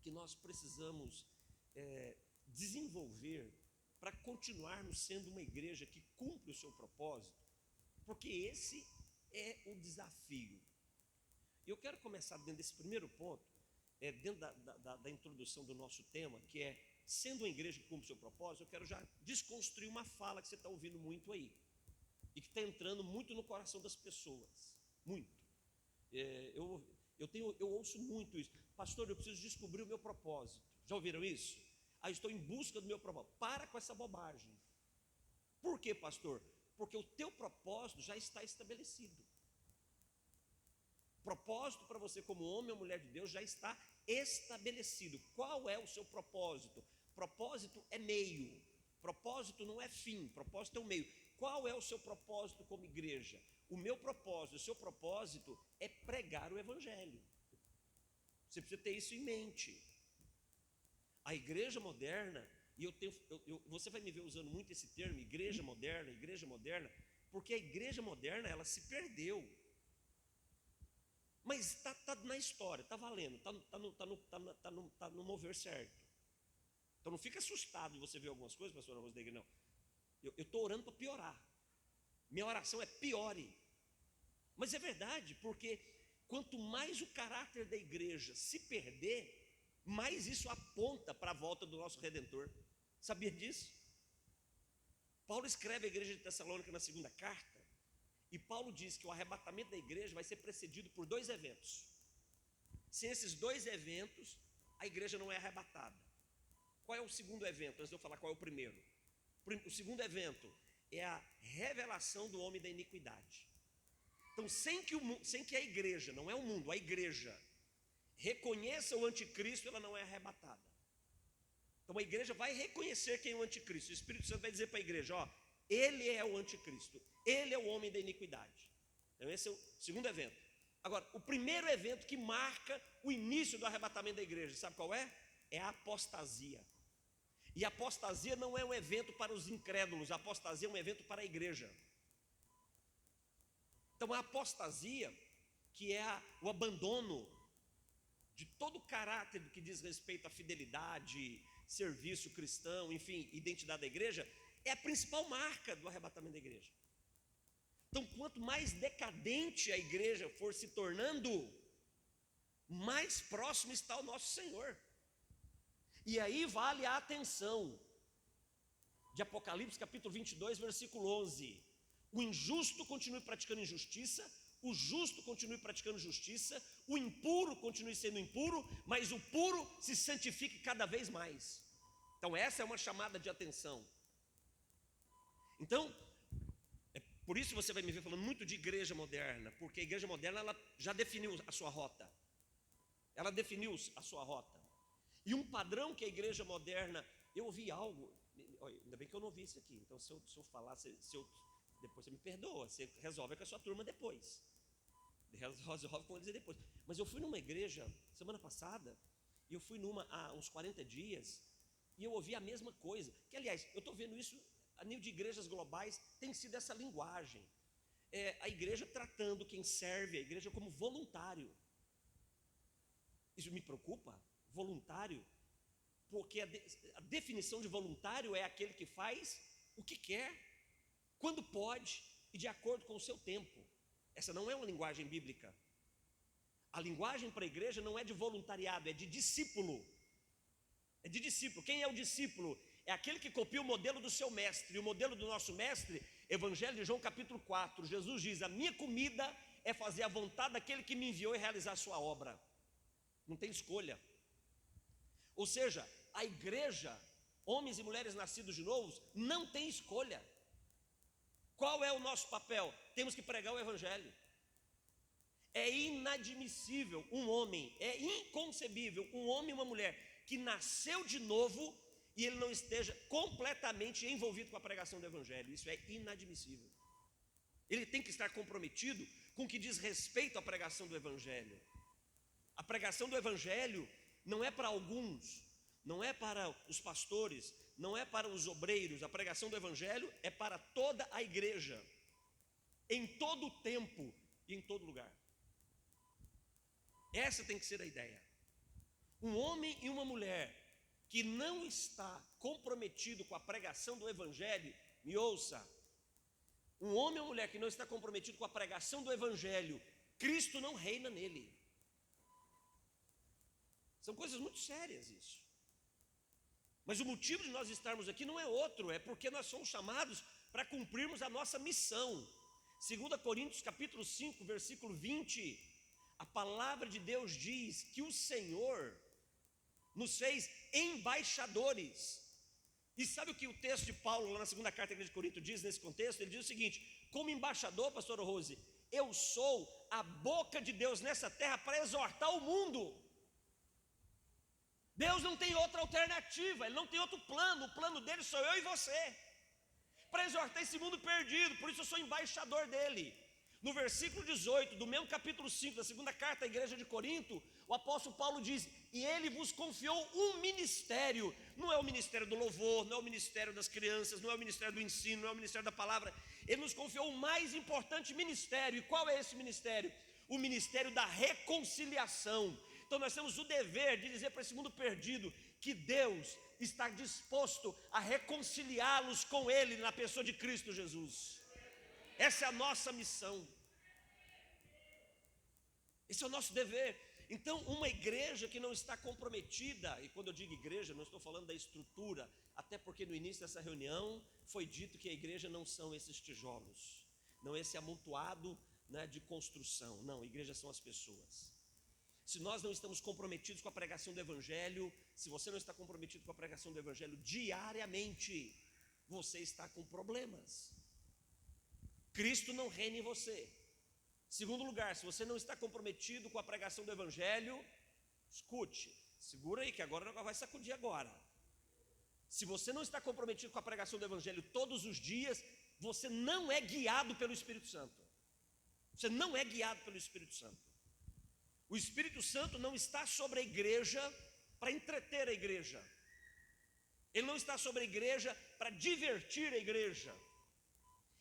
que nós precisamos desenvolver para continuarmos sendo uma igreja que cumpre o seu propósito, porque esse é o desafio. Eu quero começar dentro desse primeiro ponto, dentro da introdução do nosso tema, que é sendo uma igreja que cumpre o seu propósito. Eu quero já desconstruir uma fala que você está ouvindo muito aí, e que está entrando muito no coração das pessoas, muito. Eu ouço muito isso: pastor, eu preciso descobrir o meu propósito. Já ouviram isso? Eu estou em busca do meu propósito. Para com essa bobagem. Por quê, pastor? Porque o teu propósito já está estabelecido. Propósito para você como homem ou mulher de Deus já está estabelecido. Qual é o seu propósito? Propósito é meio, propósito não é fim, propósito é um meio. Qual é o seu propósito como igreja? O meu propósito, o seu propósito é pregar o evangelho. Você precisa ter isso em mente. A igreja moderna, e você vai me ver usando muito esse termo, igreja moderna, porque a igreja moderna, ela se perdeu. Mas está na história, está valendo, está no mover certo. Então não fica assustado de você ver algumas coisas, pastor Arroz da igreja, não. Eu estou orando para piorar. Minha oração é piore. Mas é verdade, porque quanto mais o caráter da igreja se perder, mais isso aponta para a volta do nosso Redentor. Sabia disso? Paulo escreve à igreja de Tessalônica na segunda carta, e Paulo diz que o arrebatamento da igreja vai ser precedido por 2 eventos. Sem esses 2 eventos, a igreja não é arrebatada. Qual é o segundo evento? Antes de eu falar qual é o primeiro. O segundo evento é a revelação do homem da iniquidade. Então, sem que a igreja, não é o mundo, a igreja reconheça o anticristo, ela não é arrebatada. Então a igreja vai reconhecer quem é o anticristo. O Espírito Santo vai dizer para a igreja: ó, ele é o anticristo, ele é o homem da iniquidade. Então esse é o segundo evento. Agora, o primeiro evento que marca o início do arrebatamento da igreja, sabe qual é? É a apostasia. E a apostasia não é um evento para os incrédulos, a apostasia é um evento para a igreja. Então a apostasia, que é o abandono de todo o caráter que diz respeito à fidelidade, serviço cristão, enfim, identidade da igreja, é a principal marca do arrebatamento da igreja. Então, quanto mais decadente a igreja for se tornando, mais próximo está o nosso Senhor. E aí vale a atenção de Apocalipse capítulo 22, versículo 11: o injusto continue praticando injustiça, o justo continue praticando justiça, o impuro continue sendo impuro, mas o puro se santifique cada vez mais. Então essa é uma chamada de atenção. Então, por isso você vai me ver falando muito de igreja moderna, porque a igreja moderna, ela já definiu a sua rota. Ela definiu a sua rota. E um padrão que a igreja moderna, eu ouvi algo, ainda bem que eu não ouvi isso aqui, então se eu falar, depois você me perdoa, você resolve com a sua turma depois. Resolve com eles depois. Mas eu fui numa igreja semana passada, e eu fui numa há uns 40 dias, e eu ouvi a mesma coisa, que aliás, eu estou vendo isso a nível de igrejas globais, tem sido essa linguagem. A igreja tratando quem serve a igreja como voluntário. Isso me preocupa, voluntário, porque a definição de voluntário é aquele que faz o que quer, quando pode e de acordo com o seu tempo. Essa não é uma linguagem bíblica. A linguagem para a igreja não é de voluntariado, é de discípulo. É de discípulo. Quem é o discípulo? É aquele que copia o modelo do seu mestre. E o modelo do nosso mestre, Evangelho de João capítulo 4, Jesus diz: a minha comida é fazer a vontade daquele que me enviou e realizar a sua obra. Não tem escolha. Ou seja, a igreja, homens e mulheres nascidos de novo, não tem escolha. Qual é o nosso papel? Temos que pregar o evangelho. É inadmissível um homem, é inconcebível um homem e uma mulher que nasceu de novo e ele não esteja completamente envolvido com a pregação do evangelho. Isso é inadmissível. Ele tem que estar comprometido com o que diz respeito à pregação do evangelho. A pregação do evangelho não é para alguns, não é para os pastores, não é para os obreiros. A pregação do evangelho é para toda a igreja, em todo o tempo e em todo lugar. Essa tem que ser a ideia. Um homem e uma mulher que não está comprometido com a pregação do evangelho, me ouça, um homem ou mulher que não está comprometido com a pregação do evangelho, Cristo não reina nele. São coisas muito sérias isso. Mas o motivo de nós estarmos aqui não é outro, é porque nós somos chamados para cumprirmos a nossa missão. 2 Coríntios capítulo 5, versículo 20, a palavra de Deus diz que o Senhor nos fez embaixadores. E sabe o que o texto de Paulo, lá na segunda carta à igreja de Corinto, diz nesse contexto? Ele diz o seguinte: como embaixador, pastora Rose, eu sou a boca de Deus nessa terra para exortar o mundo. Deus não tem outra alternativa, Ele não tem outro plano, o plano dele sou eu e você, para exortar esse mundo perdido, por isso eu sou embaixador dele. No versículo 18, do mesmo capítulo 5, da segunda carta à igreja de Corinto, o apóstolo Paulo diz: e ele vos confiou um ministério, não é o ministério do louvor, não é o ministério das crianças, não é o ministério do ensino, não é o ministério da palavra, ele nos confiou o mais importante ministério. E qual é esse ministério? O ministério da reconciliação. Então nós temos o dever de dizer para esse mundo perdido que Deus está disposto a reconciliá-los com Ele na pessoa de Cristo Jesus. Essa é a nossa missão. Esse é o nosso dever. Então, uma igreja que não está comprometida, e quando eu digo igreja, não estou falando da estrutura, até porque no início dessa reunião foi dito que a igreja não são esses tijolos, não esse amontoado, né, de construção. Não, a igreja são as pessoas. Se nós não estamos comprometidos com a pregação do evangelho, se você não está comprometido com a pregação do evangelho diariamente, você está com problemas. Cristo não reina em você. Segundo lugar, se você não está comprometido com a pregação do evangelho, escute, segura aí que agora o negócio vai sacudir agora. Se você não está comprometido com a pregação do evangelho todos os dias, você não é guiado pelo Espírito Santo. Você não é guiado pelo Espírito Santo. O Espírito Santo não está sobre a igreja para entreter a igreja. Ele não está sobre a igreja para divertir a igreja.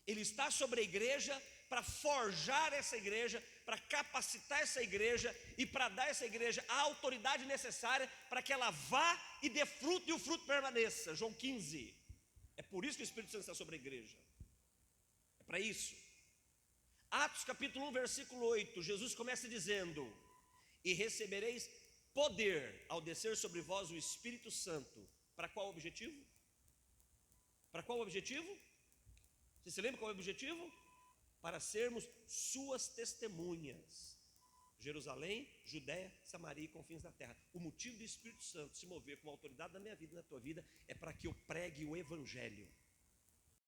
Ele está sobre a igreja para forjar essa igreja, para capacitar essa igreja e para dar a essa igreja a autoridade necessária para que ela vá e dê fruto e o fruto permaneça. João 15. É por isso que o Espírito Santo está sobre a igreja. É para isso. Atos capítulo 1, versículo 8, Jesus começa dizendo: e recebereis poder ao descer sobre vós o Espírito Santo. Para qual objetivo? Para qual objetivo? Você se lembra qual é o objetivo? Para sermos suas testemunhas. Jerusalém, Judéia, Samaria e confins da terra. O motivo do Espírito Santo se mover com a autoridade da minha vida e da tua vida é para que eu pregue o evangelho.